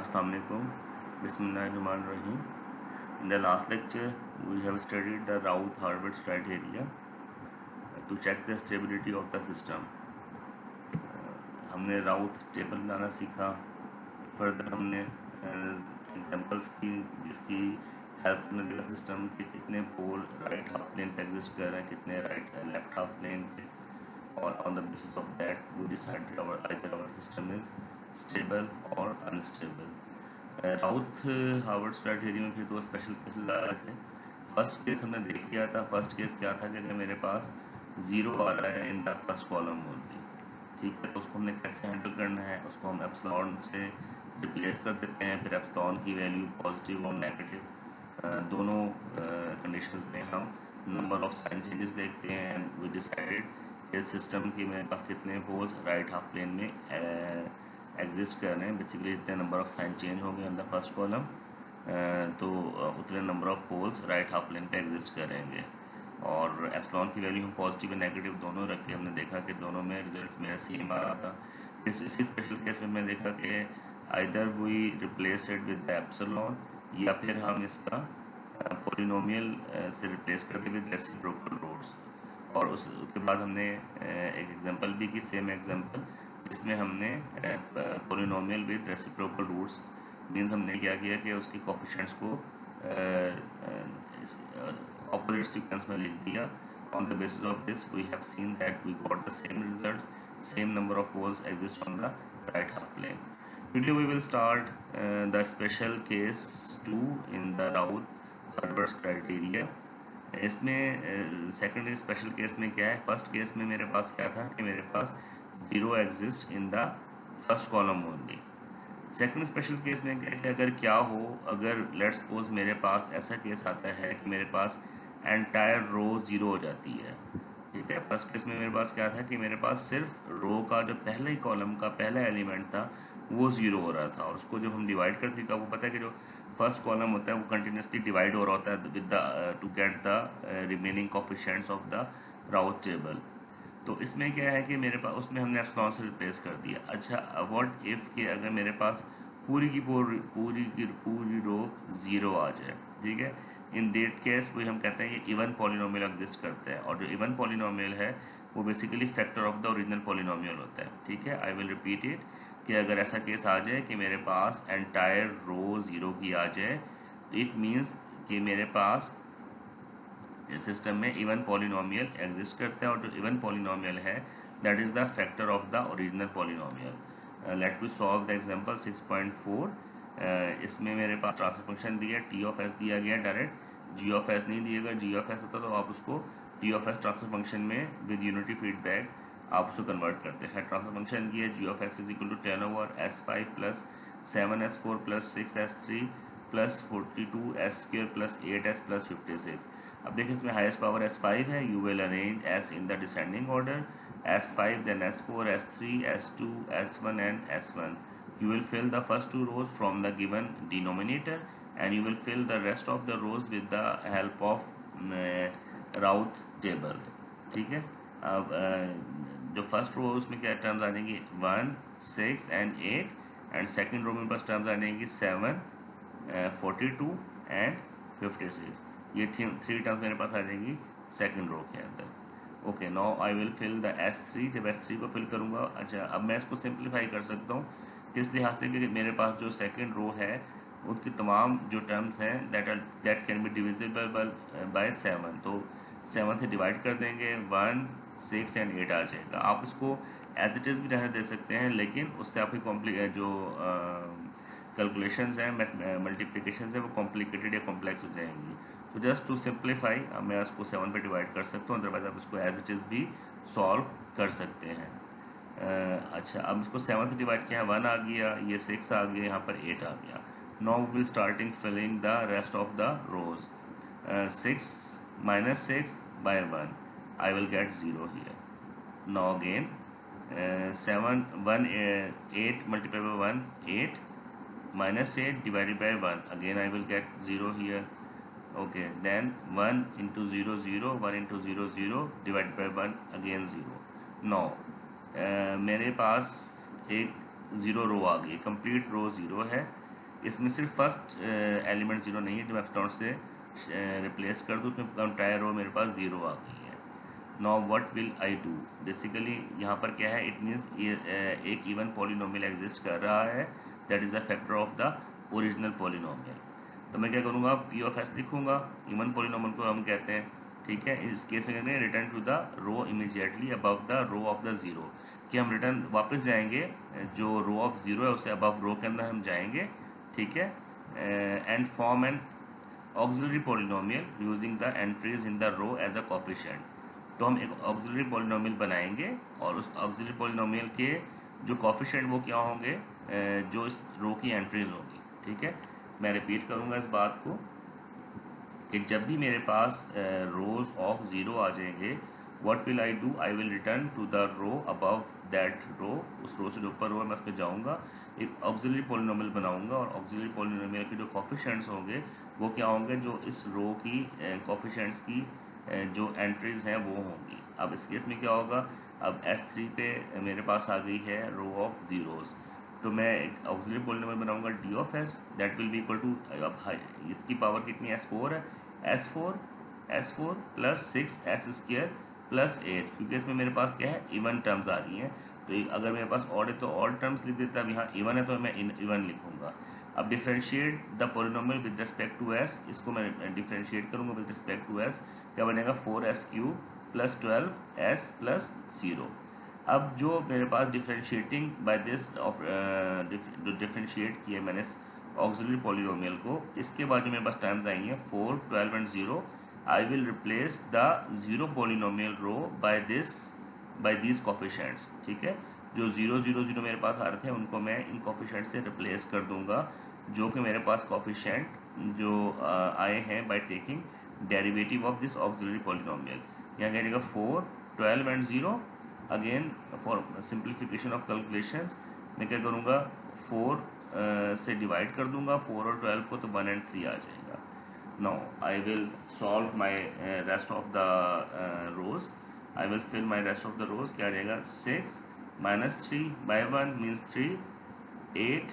Assalamu alaikum. Bismillahirrahmanirrahim. In the last lecture, we have studied the Raoult-Harvard criteria to check the stability of the system. हमने राउथ table बनाना सीखा। Further हमने examples की जिसकी help में देखा system के कितने पोल राइट हाफ प्लेन पे एग्जिस्ट कर रहे हैं, कितने राइट लेफ्ट हाफ प्लेन पे, और on the basis of that we decided our system is stable और अनस्टेबल। राउथ हार्वर्ड क्राइटेरिया में फिर दो स्पेशल केसेस आ रहे थे। फर्स्ट केस हमने देख लिया था। फर्स्ट केस क्या था कि अगर मेरे पास जीरो आ रहा है इन द फर्स्ट कॉलम ओनली, ठीक है, तो उसको हमने कैसे हैंडल करना है, उसको हम एप्सिलॉन से रिप्लेस कर देते हैं। फिर एप्सिलॉन की वैल्यू पॉजिटिव और नेगेटिव दोनों कंडीशंस में हम नंबर ऑफ साइन चेंजेस देखते हैं। वी डिसाइडेड कि सिस्टम की मेरे पास कितने पोल्स राइट हाफ प्लेन में एग्जिस्ट कर रहे हैं। बेसिकली जितने नंबर ऑफ साइन चेंज होंगे इन द फर्स्ट कॉलम, तो उतने number of poles right half plane पे एग्जिस्ट करेंगे। और एप्सिलॉन की वैल्यू हम पॉजिटिव और नेगेटिव दोनों रख के हमने देखा कि दोनों में रिजल्ट मेरा सेम आ रहा था। इसी स्पेशल केस में मैं देखा कि either we replace it with epsilon या फिर हम इसका पॉलिनोमियल से रिप्लेस करते विद रेसिप्रोकल रूट्स। और उसके बाद हमने एक एग्जांपल भी की, सेम एग्जांपल, जिसमें हमने polynomial with reciprocal roots means हमने क्या किया कि उसके कोफिशिएंट्स को opposite sequence में लिख दिया। On the basis of this we have seen that we got the same results, same number of poles exist on the right half plane. Today we will start the special case 2 in the Raoult-Harvard criteria. इसमें second special case में क्या है, first case में मेरे पास क्या था कि मेरे पास zero exist in the first column only. Second special case में क्या है, अगर क्या हो, अगर लेट्स सपोज मेरे पास ऐसा केस आता है कि मेरे पास एंटायर रो ज़ीरो हो जाती है, ठीक है। फर्स्ट केस में मेरे पास क्या था कि मेरे पास सिर्फ रो का जो पहले ही कॉलम का पहला एलिमेंट था वो ज़ीरो हो रहा था, और उसको जब हम डिवाइड करते थे वो पता है कि जो फर्स्ट कॉलम होता है वो कंटिन्यूसली डिवाइड हो रहा होता है with the to get the remaining coefficients of the Routh table. तो इसमें क्या है कि मेरे पास उसमें हमने एप्सिलॉन से रिप्लेस कर दिया। अच्छा, व्हाट इफ़ कि अगर मेरे पास पूरी की पूरी रो ज़ीरो आ जाए, ठीक है। इन दैट केस वही हम कहते हैं ये इवन पॉलिनोमियल एग्जिस्ट करता है, और जो इवन पॉलिनोमियल है वो basically factor of the original polynomial होता है, ठीक है। आई विल रिपीट इट कि अगर ऐसा केस आ जाए कि मेरे पास एंटायर रो ज़ीरो की आ जाए, तो इट मीन्स कि मेरे पास सिस्टम में इवन पॉलिनोमियल एग्जिस्ट करता है, और जो इवन पॉलिनोमियल है that is the factor of the original polynomial. Let we solve the example 6.4। इसमें मेरे पास ट्रांसफर फंक्शन दिया, टी ऑफ एस दिया गया डायरेक्ट, जी ऑफ एस नहीं दिएगा। जी ऑफ एस होता तो आप उसको T of S transfer function में विद यूनिटी फीडबैक आप उसको कन्वर्ट करते हैं। ट्रांसफर फंक्शन दिया G of S is equal to 10/s5 plus 7s4 plus 6s3 plus 42s² plus 8s plus 56। अब देखिए इसमें हाईएस्ट पावर S5 है, you will arrange S in the descending order, S5 then S4 S3 S2 S1 and S1. You will fill the first two rows from the given denominator and you will fill the rest of the rows with the help of Raoult table, ठीक है। अब जो first row उसमें क्या terms आ जाएंगी 1 6 and 8, and second row में बस terms आ जाएंगी 7 42 and 56। ये थ्री टर्म्स मेरे पास आ जाएंगी सेकंड रो के अंदर। Okay, now I will fill the S3। जब S3 को फिल करूँगा, अच्छा अब मैं इसको सिंप्लीफाई कर सकता हूँ किस लिहाज से कि मेरे पास जो सेकंड रो है उसकी तमाम जो टर्म्स हैं that can be divisible by 7, तो 7 से डिवाइड कर देंगे, 1 6 and 8 आ जाएगा। आप इसको एज इट इज़ भी रहने दे सकते हैं, लेकिन उससे आपकी जो कैलकुलेशंस हैं मल्टीप्लिकेशन है वो कॉम्प्लिकेटेड या कॉम्प्लेक्स हो जाएंगी। तो जस्ट टू सिंप्लीफाई मैं इसको 7 पे डिवाइड कर सकता हूँ, अदरवाइज आप इसको एज इट इज़ भी सॉल्व कर सकते हैं। अच्छा, अब इसको 7 से डिवाइड किया, 1 आ गया, ये 6 आ गया, यहाँ पर 8 आ गया। Now will starting filling the rest of the rows. 6 minus 6 by 1 I will get 0 here. Now again 8 multiplied by 1 8 minus 8 divided by 1, again I will get 0 here. Okay, then 1 into 0 0, 1 into 0 0 divided by 1, again 0. Now मेरे पास एक zero row आ गई, complete row zero है, इसमें सिर्फ first element zero नहीं है, जब epsilon से रिप्लेस कर दूँ उसमें कंटायर रो मेरे पास ज़ीरो आ गई है। Now what will I do, basically यहाँ पर क्या है, इट मीन्स एक इवन पॉलिनोमियल एग्जिस्ट कर रहा है, that is the factor of the original polynomial. तो मैं क्या करूँगा, पी ऑफ एस लिखूँगा, इवन पॉलिनोमियल को हम कहते हैं, ठीक है। इस केस में कहते हैं return to the row immediately above the row of the zero, कि हम रिटर्न वापस जाएंगे जो रो ऑफ ज़ीरो है उससे अबव रो के अंदर हम जाएंगे, ठीक है। And form an auxiliary polynomial using the entries in the row as a coefficient. तो हम एक ऑक्सिलरी पॉलिनोमियल बनाएंगे और उस ऑक्सिलरी पॉलिनोमियल के जो कोफिशिएंट वो क्या होंगे, जो इस रो की एंट्रीज होंगी, ठीक है। मैं रिपीट करूँगा इस बात को कि जब भी मेरे पास रोज ऑफ ज़ीरो आ जाएंगे, what will I do, I will return to the row above that row, उस रो से जो ऊपर रो है मैं उस पर जाऊँगा, एक ऑक्सिलरी पॉलिनोमियल बनाऊंगा और ऑक्सिलरी पॉलिनोमियल के जो कोफिशिएंट्स होंगे वो क्या होंगे, जो इस रो की कोफिशिएंट्स की जो एंट्रीज हैं वो होंगी। अब इस केस में क्या होगा, अब S3 पे मेरे पास आ गई है रो ऑफ ज़ीरोज़, तो मैं एक ऑक्सिलरी पॉलिनोमियल बनाऊंगा D of S, that will be equal to, अब इसकी पावर कितनी, S4 है, S4 प्लस 6S² प्लस 8, क्योंकि इसमें मेरे पास क्या है, इवन टर्म्स आ रही हैं। तो अगर मेरे पास ऑड है तो ऑड टर्म्स लिख देता, अब यहाँ इवन है तो मैं इवन लिखूंगा। अब differentiate the polynomial with respect to S, इसको मैं डिफरेंशिएट करूँगा विद रिस्पेक्ट टू एस, क्या बनेगा 4S³ प्लस 12S प्लस 0। अब जो मेरे पास डिफरेंशिएटिंग बाय दिस ऑफ जो डिफरेंशिएट किया मैंने ऑक्सिलरी पॉलिनोमियल को, इसके बाद जो मेरे पास टर्म्स आई हैं 4, 12 and 0, I will replace the zero polynomial row by these coefficients, ठीक है। जो 0, 0, 0 मेरे पास आ रहे थे उनको मैं इन कोफिशिएंट से रिप्लेस कर दूंगा, जो कि मेरे पास कोफिशिएंट जो आए हैं by taking derivative of this auxiliary polynomial. यहाँ क्या जाएगा 4, 12 and 0, again for simplification of calculations मैं क्या करूँगा, 4 से डिवाइड कर दूंगा 4 और 12 को, तो 1 एंड 3 आ जाएगा। Now I will solve my rest of the rows, I will fill my rest of the rows. क्या आ जाएगा, 6 minus 3 by 1 means 3, 8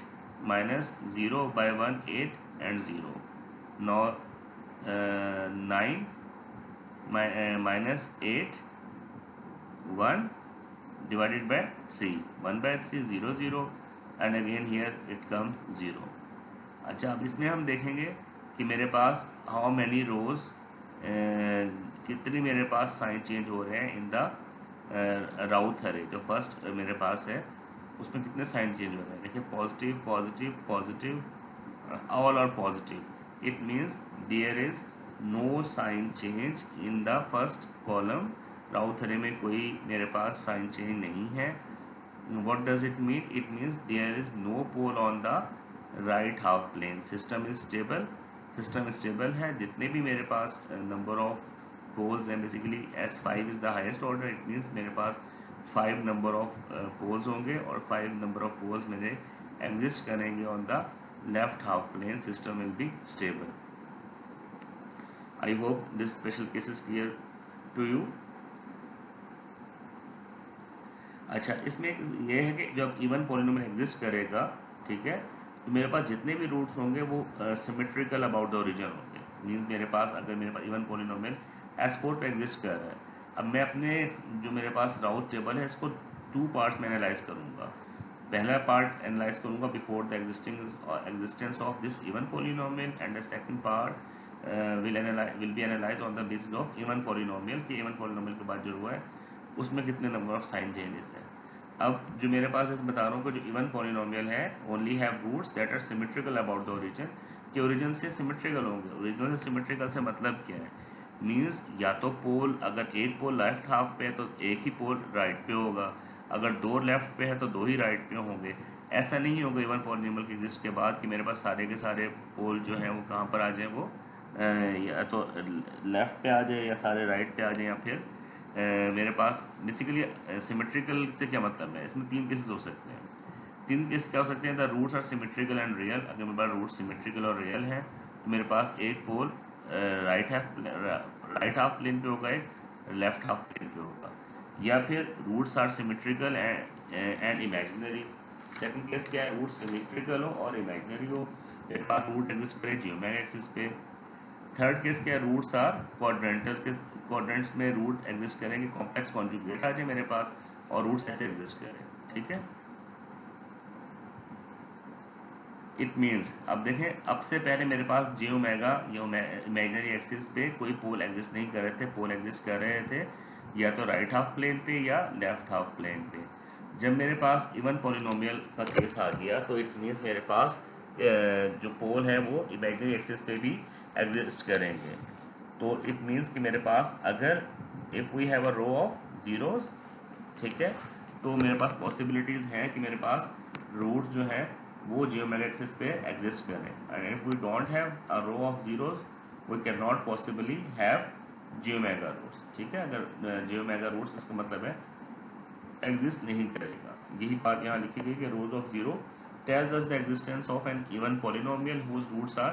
minus 0 by 1 8 and 0. Now 9 minus 8 1 divided by 3, 1 by 3 0 0 and again here it comes 0. अच्छा, अब इसमें हम देखेंगे कि मेरे पास हाउ मैनी रोज, कितनी मेरे पास साइन चेंज हो रहे हैं इन द राउथ अरे, जो फर्स्ट मेरे पास है उसमें कितने साइन चेंज हो रहे हैं। देखिए positive positive positive, all are positive, it means there is no sign change in the first column. Routh array में कोई मेरे पास साइन चेंज नहीं है। What does it mean, it means there is no pole on the right half plane, system is stable, system stable है। जितने भी मेरे पास नंबर ऑफ पोल्स हैं, basically S5 is the highest order, it means मेरे पास 5 number of poles होंगे और 5 number of poles मेरे एग्जिस्ट करेंगे on the left half plane, system will be stable. I hope this special case is clear to you. अच्छा, इसमें यह है कि जब इवन पॉलिनोमियल एग्जिस्ट करेगा, ठीक है, तो मेरे पास जितने भी रूट्स होंगे वो सिमेट्रिकल अबाउट द ओरिजिन होंगे। मीन्स मेरे पास अगर मेरे पास इवन पॉलिनोमियल S4 पे एग्जिस्ट कर रहा है, अब मैं अपने जो मेरे पास राउट टेबल है इसको 2 पार्ट्स में एनालाइज करूँगा। पहला पार्ट एनालाइज करूँगा before the existence of this even polynomial and the second part will be analyse on the basis of even polynomial, कि इवन पॉलिनोमियल के बाद जो हुआ है उसमें कितने नंबर ऑफ साइन चेंजेस हैं। अब जो मेरे पास बता रहा हूँ कि जो इवन पॉलिनोमियल है only have roots that are symmetrical about the origin, कि ओरिजिन से सिमेट्रिकल होंगे। ओरिजिन से सिमेट्रिकल से मतलब क्या है, मीन्स या तो पोल, अगर एक पोल लेफ्ट हाफ पे है तो एक ही पोल राइट पे होगा, अगर 2 लेफ्ट पे है तो 2 ही राइट पे होंगे। ऐसा नहीं होगा इवन पॉलिनोमियल के एग्जिस्ट के बाद कि मेरे पास सारे के सारे पोल जो हैं वो कहाँ पर आ जाए, वो या तो लेफ्ट पे आ जाए या सारे राइट पे आ जाए, या फिर मेरे पास बेसिकली सिमेट्रिकल से क्या मतलब है, इसमें 3 केसेस हो सकते हैं। 3 केस क्या हो सकते हैं, the roots are symmetrical and real. अगर मेरे पास रूट सिमेट्रिकल और रियल है तो मेरे पास एक पोल राइट हाफ प्लेन पे होगा, एक लेफ्ट हाफ प्लेन पे होगा, या फिर roots are symmetrical and imaginary. Second case क्या है, रूट सिमेट्रिकल हो और इमेजिनरी हो, मेरे पास रूट एग्जिस्ट करे जियोमेट्रिक एक्सिस पे। थर्ड केस क्या है, रूट्स आर क्वाड्रेंटल के, क्वाड्रेंट्स में रूट एग्जिस्ट करेंगे, कॉम्प्लेक्स कॉन्जुगेट आ जाए मेरे पास और रूट्स ऐसे एग्जिस्ट करें, ठीक है। इट मीन्स अब देखें, अब से पहले मेरे पास जे ओमेगा या इमेजिनरी एक्सिस पे कोई पोल एग्जिस्ट नहीं कर रहे थे, पोल एग्जिस्ट कर रहे थे या तो राइट हाफ प्लेन पे या लेफ्ट हाफ प्लेन पे। जब मेरे पास इवन पॉलिनोमियल का केस आ गया तो इट मीन्स मेरे पास जो पोल है वो इमेजिनरी एक्सिस पे भी एग्जिस्ट करेंगे। तो इट मीन्स कि मेरे पास अगर if we have a row of zeros, ठीक है, तो मेरे पास पॉसिबिलिटीज़ हैं कि मेरे पास रूट्स जो है वो जियोमेट्रिक एक्सिस पे एग्जिस्ट करें। And if we don't have a row of zeros we can not possibly have j omega roots, ठीक है। अगर जियोमेगा रूट्स इसका मतलब है एग्जिस्ट नहीं करेगा। यही बात यहाँ लिखी गई कि रोज of zero tells us the existence of an even polynomial whose roots are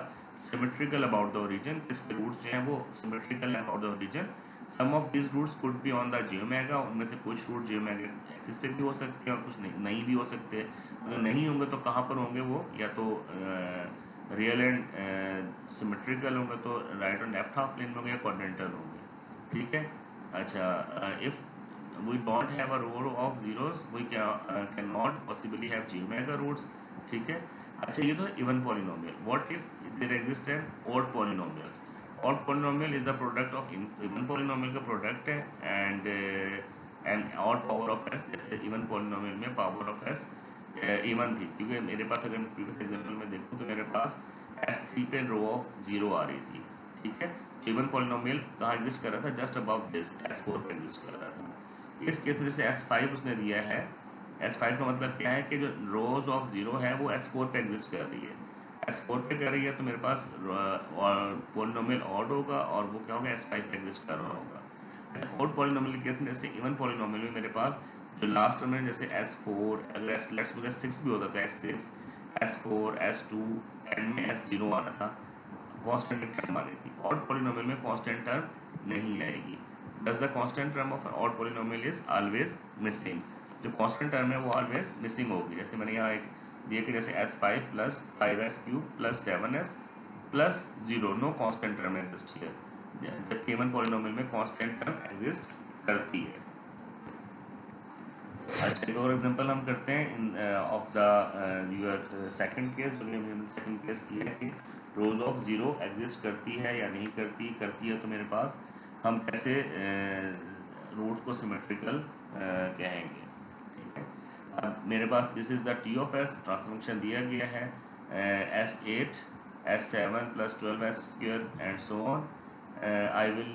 symmetrical about the origin। इसके रूट्स जो हैं वो symmetrical about the origin। some of these roots could be on the geomega, उनमें से कुछ root जियोमेगा axis पे भी हो सकते हैं और कुछ नहीं भी हो सकते। अगर नहीं होंगे तो कहाँ पर होंगे वो, या तो रियल एंड सिमेट्रिकल होंगे तो राइट और लेफ्ट हाफ प्लेन में होंगे या क्वाड्रेंटल होंगे, ठीक है। अच्छा, if we don't have a row of zeros we cannot possibly have geomega roots, ठीक है। अच्छा, ये तो even polynomial. What if there exist an odd polynomials. Odd polynomial is the product of even polynomial का product है and an odd power of S. जैसे even polynomial में power of S even थी, क्योंकि मेरे पास अगर मैं प्रीवियस एग्जांपल में देखूं तो मेरे पास S3 पे रो ऑफ जीरो आ रही थी, ठीक है। इवन पॉलिनोमियल कहाँ एग्जिस्ट कर रहा था, जस्ट अबव दिस S4 पे एग्जिस्ट कर रहा था। इस केस में जैसे S5 उसने दिया है, S5 का मतलब क्या है कि जो रोज ऑफ जीरो है वो S4 पे एग्जिस्ट कर रही है। S4 पे कर रही है तो मेरे पास पॉलिनोमियल ऑड होगा और वो क्या होगा, S5 पे एग्जिस्ट कर रहा होगा। ऑड पॉलिनोमियल केस में जैसे इवन पॉलिनोमियल में मेरे पास जो लास्ट टर्म है जैसे S4, अगर लेट्स सपोज S6 भी होता तो S6, S4, S2 एंड में S0 आना था, कांस्टेंट टर्म आ रही थी। ऑड पॉलिनोमियल में कांस्टेंट टर्म नहीं आएगी। Thus the constant term of an odd polynomial is always missing। जो constant term है वो always missing होगी। जैसे मैंने यहाँ एक दिया कि जैसे S5 plus 5s cube plus 7s plus 0, no constant term exist here, जबकि इवन पॉलिनोमियल में constant term exist करती है। अच्छा, एक और एग्जांपल हम करते हैं of the your second case. जो हमने सेकंड केस किया है कि रोज ऑफ जीरो एग्जिस्ट करती है या नहीं करती, करती है तो मेरे पास हम कैसे रूट्स को सिमेट्रिकल कहेंगे, ठीक है। अब मेरे पास this is the T of S, transfer function दिया गया है S8 S7 plus 12s square and so on. I will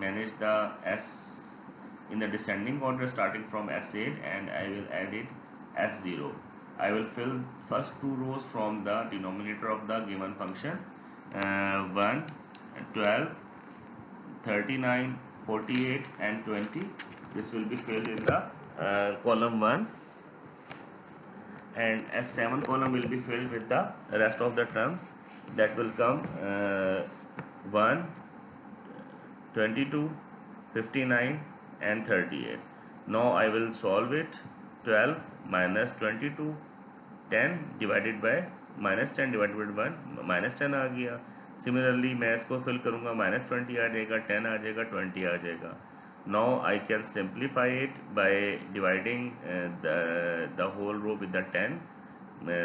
manage the S in the descending order starting from S8 and I will add it S0। I will fill first two rows from the denominator of the given function 1, 12, 39, 48 and 20। This will be filled in the column 1 and S7 column will be filled with the rest of the terms that will come 1, 22, 59 and 38। now I will solve it। 12 minus 22, 10 divided by minus 10 divided by 1 minus 10 आ गया। Similarly मैं इसको fill करूँगा, minus 20 आ जाएगा, 10 आ जाएगा, 20 आ जाएगा। now I can simplify it by dividing the whole row with the 10। मैं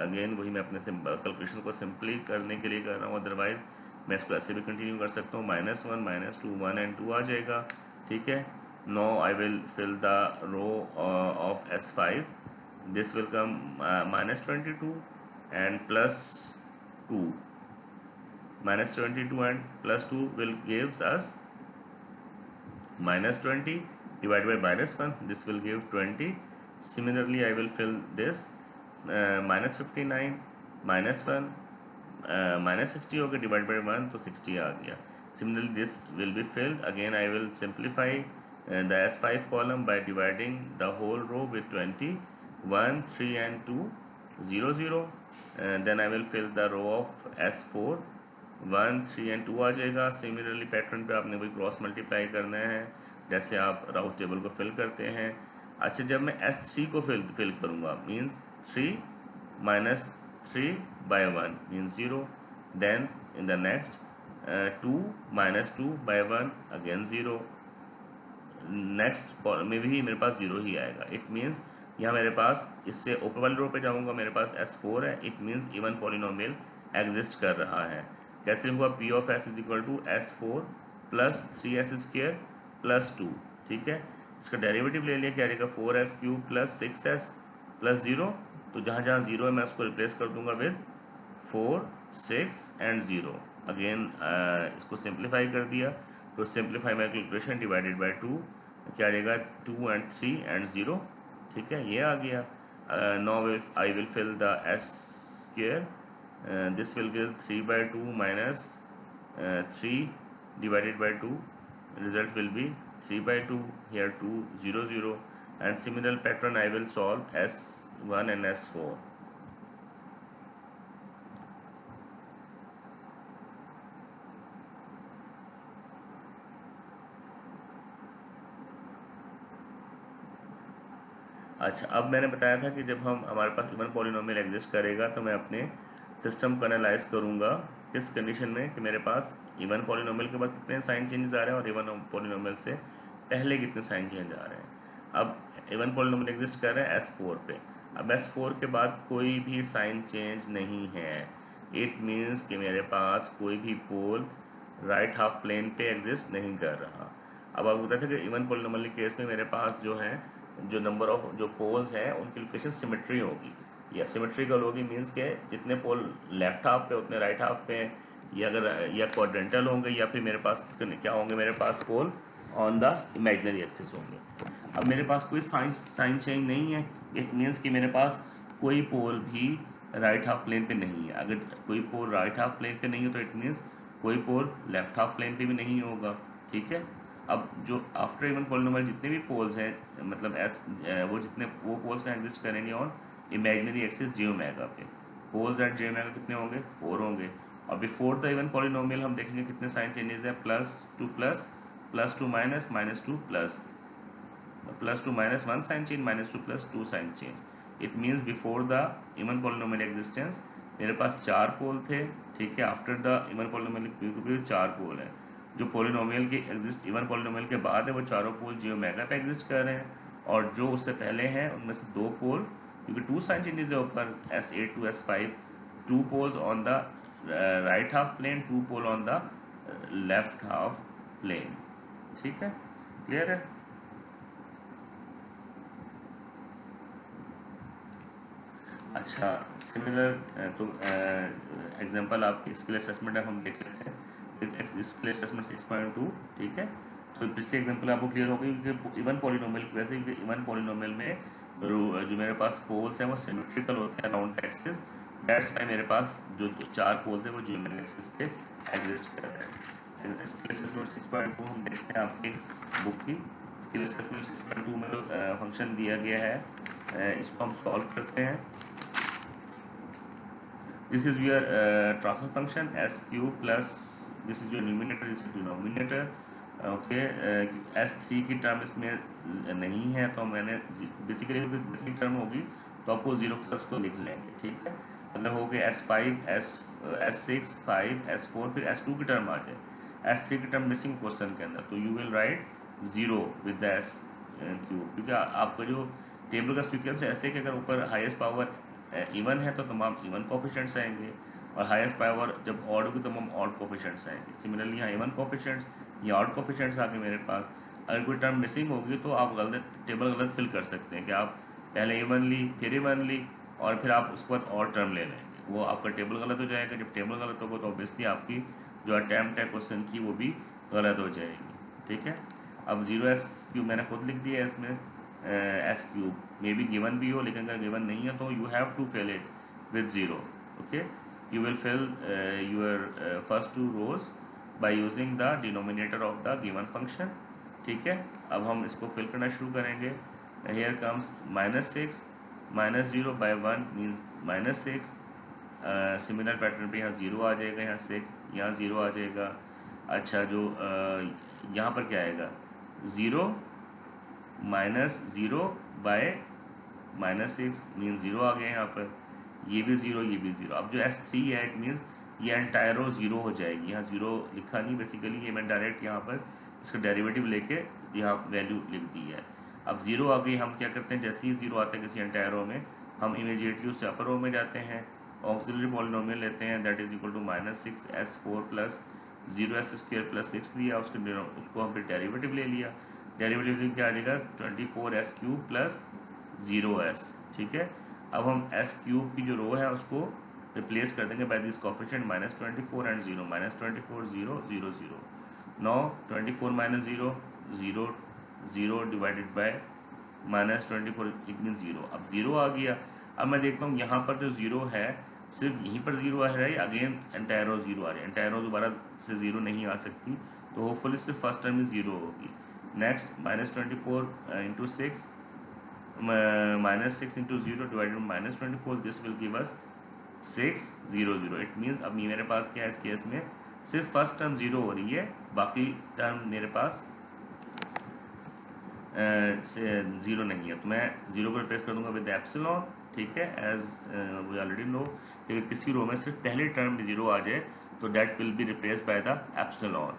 again वही मैं अपने कैलकुलेशन को सिंपली करने के लिए कर रहा हूँ, अदरवाइज मैं इसको ऐसे भी कंटिन्यू कर सकता हूँ। -1, -2, 1 and 2 आ जाएगा, ठीक है। now I will fill the row of S5। this will come -22 and plus 2, -22 and plus 2 will gives us -20 divided by -1, this will give 20। similarly I will fill this -59 -1 -60 हो गया, डिवाइड बाई 1 तो 60 आ गया। similarly this will be filled, again I will simplify the S5 column by dividing the whole row with 20, 1, 3 and 2, 0, 0। then I will fill the row of S4, 1, 3 and 2 आ जाएगा। Similarly pattern पे आपने वही cross multiply करना है जैसे आप राउथ table को fill करते हैं। अच्छा, जब मैं S3 को फिल करूँगा means 3 minus 3 by 1 means 0. Then in the next 2 minus 2 by 1 again 0. Next में भी मेरे पास 0 ही आएगा. इट मीन्स यहाँ मेरे पास इससे ऊपर वाली रो पे जाऊँगा, मेरे पास S4 है. It means even polynomial exist कर रहा है. कैसे लिखूँगा? P of S is equal to S4 plus 3S square plus 2. ठीक है, इसका डेरिवेटिव ले लिया, क्या रहेगा? 4S cube plus 6S plus 0. तो जहाँ जहाँ 0 है मैं उसको रिप्लेस कर दूंगा विद 4, 6 एंड 0. अगेन इसको सिंप्लीफाई कर दिया, तो simplify my calculation divided by 2, क्या आ जाएगा? 2 एंड 3 एंड 0. ठीक है, ये आ गया. Now I will fill the S square. This will give 3 by 2 minus 3 divided by 2. Result will be 3 by 2. Here 2, 0, 0. And similar pattern I will solve S1 and S4. अच्छा, अब मैंने बताया था कि जब हमारे पास इवन पॉलिनोमियल एग्जिस्ट करेगा तो मैं अपने सिस्टम को एनालाइज करूँगा किस कंडीशन में, कि मेरे पास इवन पॉलिनोमियल के बाद कितने साइन चेंजेस आ रहे हैं और इवन पॉलिनोमियल से पहले कितने साइन चेंज आ रहे हैं. अब इवन पॉलिनोमियल एग्जिस्ट कर रहे हैं S4 पे. अब S4 के बाद कोई भी साइन चेंज नहीं है. इट मीन्स कि मेरे पास कोई भी पोल राइट हाफ प्लेन पे एग्जिस्ट नहीं कर रहा. अब आपको बताया था कि इवन पॉलिनोमियल के केस में मेरे पास जो है, जो नंबर ऑफ जो पोल्स हैं उनकी लोकेशन सिमेट्री होगी या सिमेट्रिकल होगी. मीन्स के जितने पोल लेफ्ट हाफ पे उतने राइट हाफ पे, या अगर या क्वाड्रेंटल होंगे, या फिर मेरे पास क्या होंगे, मेरे पास पोल ऑन द इमेजिनरी एक्सिस होंगे. अब मेरे पास कोई साइन चेंज नहीं है. इट मीन्स कि मेरे पास कोई पोल भी राइट हाफ प्लेन पे नहीं है. अगर कोई पोल राइट हाफ प्लेन पे नहीं हो तो इट मीन्स कोई पोल लेफ्ट हाफ प्लेन पे भी नहीं होगा. ठीक है, अब जो आफ्टर इवन पॉलिनोमियल जितने भी पोल्स हैं, मतलब वो पोल्स का एग्जिस्ट करेंगे on imaginary axis J omega पे. पोल्स एट जे ओमेगा कितने होंगे? 4 होंगे. और बिफोर द इवन पॉलिनोमियल हम देखेंगे कितने साइन चेंजेस हैं. +2 plus, +2 minus, -2 plus, +2 minus 1 sign change, -2 plus 2 sign change. It means before the even polynomial existence मेरे पास 4 पोल थे. ठीक है, after the even polynomial 4 pole है. जो पॉलिनोमियल के एग्जिस्ट इवन पॉलिनोमियल के बाद है वो चारों पोल जे ओमेगा पे एग्जिस्ट कर रहे हैं. और जो उससे पहले हैं उनमें से 2 पोल, क्योंकि 2 साइन चेंजेस है ऊपर, S8 to S5, 2 poles on the right half plane, 2 pole on the left half plane. ठीक है, क्लियर है? अच्छा, सिमिलर तो एग्जांपल आपके स्किल असेसमेंट है, हम देख लेते हैं. Skill assessment 6.2. ठीक है, तो पिछले एग्जांपल आपको क्लियर हो गई कि इवन पॉलिनोमियल की वजह से, इवन पॉलिनोमियल में जो मेरे पास पोल्स हैं वो सिमेट्रिकल होते हैं अराउंड एक्सिस. दैट्स वाई मेरे पास जो 4 पोल्स हैं वो ज्योमेट्रिक एक्सिस पे एग्जिस्ट कर रहे हैं. स्किल असेसमेंट 6.2 हम देखते हैं आपकी बुक की. स्किल असेसमेंट 6.2 में फंक्शन दिया गया है, इसको हम सॉल्व करते हैं. This is your transfer function S cube plus, this is your numerator, this is denominator. Okay, S3 की टर्म इसमें नहीं है तो मैंने बेसिकली बेसिक टर्म होगी तो आपको 0 के साथ लिख लेंगे. ठीक है, अगर हो गया S5, S6, 5, S4, फिर S2 की टर्म आ जाए, S3 की टर्म मिसिंग क्वेश्चन के अंदर, तो you will write 0 with the S cube. क्योंकि आपका जो टेबल का सीक्वेंस ऐसे कि अगर ऊपर हाईएस्ट पावर इवन है तो तमाम इवन कोफिशिएंट्स आएंगे, और हाईएस्ट पावर जब ऑड होगी तो तमाम ऑड कोफिशिएंट्स आएंगे. सिमिलरली यहाँ इवन कोफिशिएंट्स या ऑड कोफिशिएंट्स आके मेरे पास, अगर कोई टर्म मिसिंग होगी तो आप गलत टेबल गलत फिल कर सकते हैं कि आप पहले इवन ली, फिर इवन ली, और फिर आप उसके बाद और टर्म ले लेंगे. वो आपका टेबल गलत हो जाएगा. जब टेबल गलत होगा तो ऑब्वियसली आपकी जो अटैम्प्ट है क्वेश्चन की वो भी गलत हो जाएगी. ठीक है, अब 0S क्यूब मैंने खुद लिख दिया है इसमें. S cube may be given भी हो, लेकिन अगर गिवन नहीं है तो you have to fill it with 0. Okay, you will fill your first 2 rows by using the denominator of the given function. ठीक है, अब हम इसको फिल करना शुरू करेंगे. Here comes -6 -0 by 1 means -6. Similar pattern पे यहाँ 0 आ जाएगा, यहाँ 6, यहाँ 0 आ जाएगा. अच्छा, जो यहाँ पर क्या आएगा? 0 -0/-6 मीन 0 आ गया यहाँ पर, ये भी 0, ये भी 0। अब जो S3 है इट मीन्स ये एंटायर रो 0 हो जाएगी। यहाँ 0 लिखा नहीं बेसिकली, ये मैं डायरेक्ट यहाँ पर इसका डेरिवेटिव लेके यहाँ वैल्यू लिख दी है। अब 0 आ गई, हम क्या करते हैं जैसे ही 0 आता है किसी एंटायर रो में, हम इमीडिएटली उससे अपर रो में जाते हैं, ऑक्सिलरी पॉलिनोमियल लेते हैं, that is equal to -6s4 plus 0s² plus 6 लिया, उसको हम फिर डेरिवेटिव ले लिया। डेरिवेटिव क्या आ जाएगा 24s³ प्लस 0s। ठीक है, अब हम s³ की जो रो है उसको रिप्लेस कर देंगे by this coefficient -24 and 0, -24 0 0 0। Now 24 - 0 0 0 divided by -24 it mean 0। अब 0 आ गया। अब मैं देखता हूँ यहाँ पर जो 0 है सिर्फ यहीं पर 0 आ रहा है, अगेन एंटायर रो 0 आ रही है। एंटायर रो दोबारा से 0 नहीं आ सकती, तो होपफुली सिर्फ फर्स्ट टर्म में 0 होगी। Next -24 into 6 -6 into 0 divided by -24, this will give us 6 0 0। It means अब मेरे पास क्या है इस केस में सिर्फ फर्स्ट टर्म 0 हो रही है, बाकी टर्म मेरे पास 0 नहीं है, तो मैं 0 को रिप्लेस कर दूंगा विद एप्सिलॉन। ठीक है, एज वी ऑलरेडी नो कि किसी रो में सिर्फ पहले टर्म में 0 आ जाए तो that will be replace by the epsilon.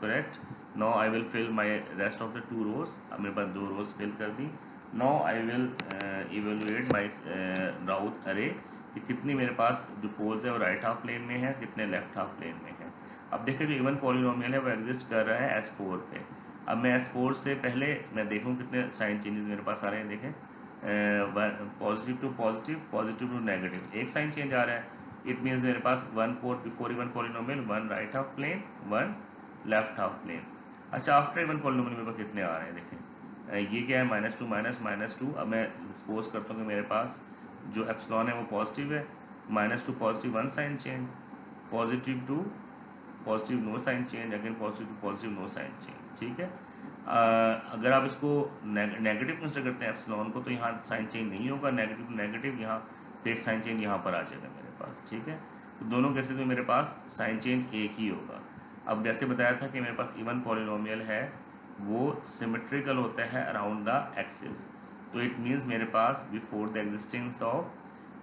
Correct. Now I will fill my rest of the 2 rows. अब मेरे पास 2 रोज फिल कर दी। Now I will evaluate my Routh array कि कितनी मेरे पास जो पोल्स है वो राइट हाफ प्लेन में है, कितने लेफ्ट हाफ प्लेन में है। अब देखिए जो इवन पॉलिनोमियल है वो एग्जिस्ट कर रहा है S4 पे। अब मैं S4 से पहले मैं देखूँ कितने साइन चेंजेस मेरे पास आ रहे हैं। देखें positive to positive, positive to negative, एक साइन चेंज आ रहा है। इट मीन्स मेरे पास 1 4 before even polynomial, 1 right half plane, 1 left half plane. अच्छा, आफ्टर इवन पॉलिनोमियल मेरे पास कितने आ रहे हैं देखें। ये क्या है -2 -2। अब मैं सपोज करता हूँ कि मेरे पास जो एप्सिलॉन है वो पॉजिटिव है, -2 positive 1 sign change, positive to positive no sign change, again positive to positive no sign change. ठीक है, अगर आप इसको नेगेटिव कंसिडर करते हैं एप्सिलॉन को, तो यहाँ साइन चेंज नहीं होगा, नेगेटिव टू नेगेटिव यहाँ पे साइन चेंज यहाँ पर आ जाएगा मेरे पास। ठीक है, तो दोनों केसेस में मेरे पास साइन चेंज एक ही होगा। अब जैसे बताया था कि मेरे पास इवन पॉलिनोमियल है वो सिमेट्रिकल होता है अराउंड द एक्सिस, तो इट मीन्स मेरे पास before the existence of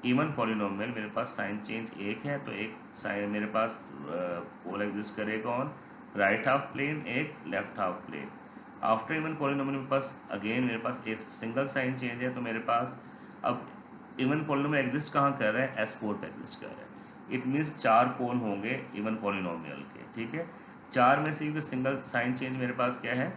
even polynomial मेरे पास साइन चेंज एक है, तो एक साइन मेरे पास पोल एग्जिस्ट करेगा ऑन राइट हाफ प्लेन, एक left half plane. After even polynomial मेरे पास अगेन मेरे पास एक सिंगल साइन चेंज है, तो मेरे पास अब इवन पॉलिनोमियल एग्जिस्ट कहाँ कर रहा है S4 पे एग्जिस्ट कर रहा है। इट मीन्स 4 पोल होंगे इवन पॉलिनोमियल के। ठीक है, 4 में से सिंगल साइन चेंज मेरे पास क्या है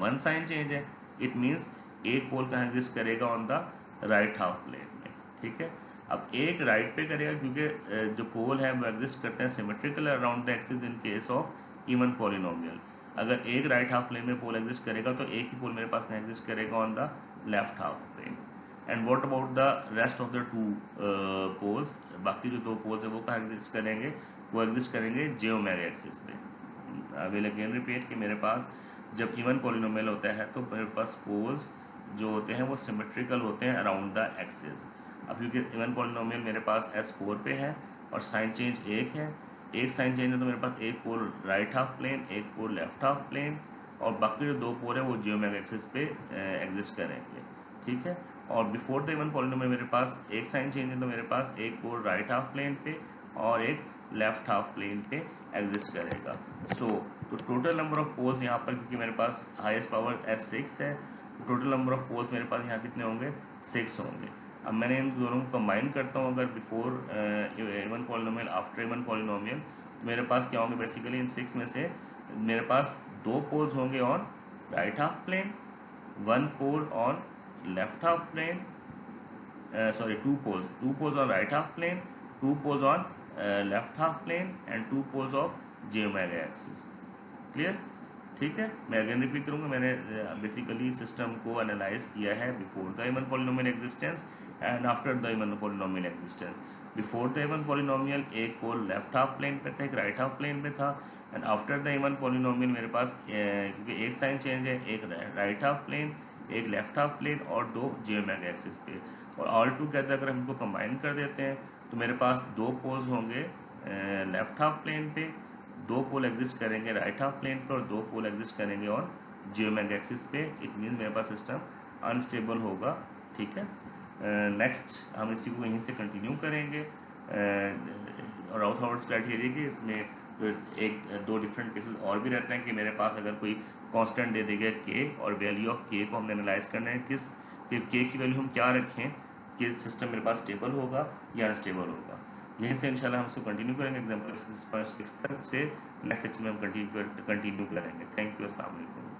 1 साइन चेंज है। इट मीन्स एक पोल कहाँ एग्जिस्ट करेगा on the right half plane में। ठीक है, अब एक राइट पे करेगा क्योंकि जो पोल है वो एग्जिस्ट करते हैं symmetrical around the axis in case of even polynomial. अगर एक राइट हाफ प्लेन में पोल एग्जिस्ट करेगा तो एक ही पोल मेरे पास कहाँ एग्जिस्ट करेगा on the left half plane. And what about the rest of the 2 poles, बाकी जो 2 पोल्स है वो कहाँ एग्जिस्ट करेंगे, वो एग्जिस्ट करेंगे जे ओमेगा एक्सिस पे। आई विल अगेन रिपीट कि मेरे पास जब इवन पॉलिनोमियल होता है तो मेरे पास पोल्स जो होते हैं वो सिमेट्रिकल होते हैं अराउंड द एक्सिस। अब क्योंकि इवन पॉलिनोमियल मेरे पास S4 पे है और साइन चेंज एक है, एक साइन चेंज है, तो मेरे पास एक पोल राइट हाफ प्लेन, एक पोल लेफ्ट हाफ प्लेन, और बाकी जो 2 पोल है वो जियोमेट्रिक एक्सिस पे एग्जिस्ट करेंगे। ठीक है, और बिफोर द इवन पॉलिनोमियल मेरे पास एक साइन चेंज है, तो मेरे पास एक पोल राइट हाफ प्लेन पे और एक लेफ्ट हाफ प्लेन पे एग्जिस्ट करेगा। सो तो टोटल नंबर ऑफ पोल्स यहाँ पर, क्योंकि मेरे पास हाईएस्ट पावर S6 है, तो टोटल नंबर ऑफ पोल्स मेरे पास यहाँ कितने होंगे 6 होंगे। अब मैंने इन दोनों को कंबाइन करता हूँ, अगर before even polynomial after even polynomial, तो मेरे पास क्या होंगे बेसिकली इन 6 में से मेरे पास 2 पोल्स होंगे on right half plane, 1 pole on left half plane, sorry 2 poles on right half plane, 2 poles on left half plane and 2 poles of J omega axis. Clear. ठीक है, मैं अगेन रिपीट करूँगा, मैंने बेसिकली सिस्टम को analyse किया है before the even polynomial existence and after the even polynomial existence. Before the even polynomial एक पोल left half plane पे था, एक राइट हाफ प्लेन पे था, and after the even polynomial मेरे पास क्योंकि एक साइन चेंज है, एक राइट हाफ प्लेन, एक लेफ्ट हाफ प्लेन और 2 जे ओमेगा एक्सिस पे, और ऑल टुगेदर अगर हम इनको कंबाइन कर देते हैं तो मेरे पास 2 पोल्स होंगे लेफ्ट हाफ प्लेन पे, 2 पोल एग्जिस्ट करेंगे राइट हाफ प्लेन पे और 2 पोल एग्जिस्ट करेंगे ऑन जियोमेट्रिक एक्सिस पे, इट मीन मेरे पास सिस्टम अनस्टेबल होगा। ठीक है, नेक्स्ट हम इसी को यहीं से कंटिन्यू करेंगे। राउथ हावर्ड्स क्राइटेरिया के इसमें एक दो डिफरेंट केसेस और भी रहते हैं कि मेरे पास अगर कोई कांस्टेंट दे देगा के और वैल्यू ऑफ के को हमने एनालाइज करना है किस के की वैल्यू हम क्या रखें कि सिस्टम मेरे पास स्टेबल होगा या अनस्टेबल होगा। यहीं से इंशाल्लाह हम इसको कंटिन्यू करेंगे एग्जाम्पल 6 तक से। नेक्स्ट लेक्चर में हम कंटिन्यू करेंगे। थैंक यू, अस्सलाम वालेकुम।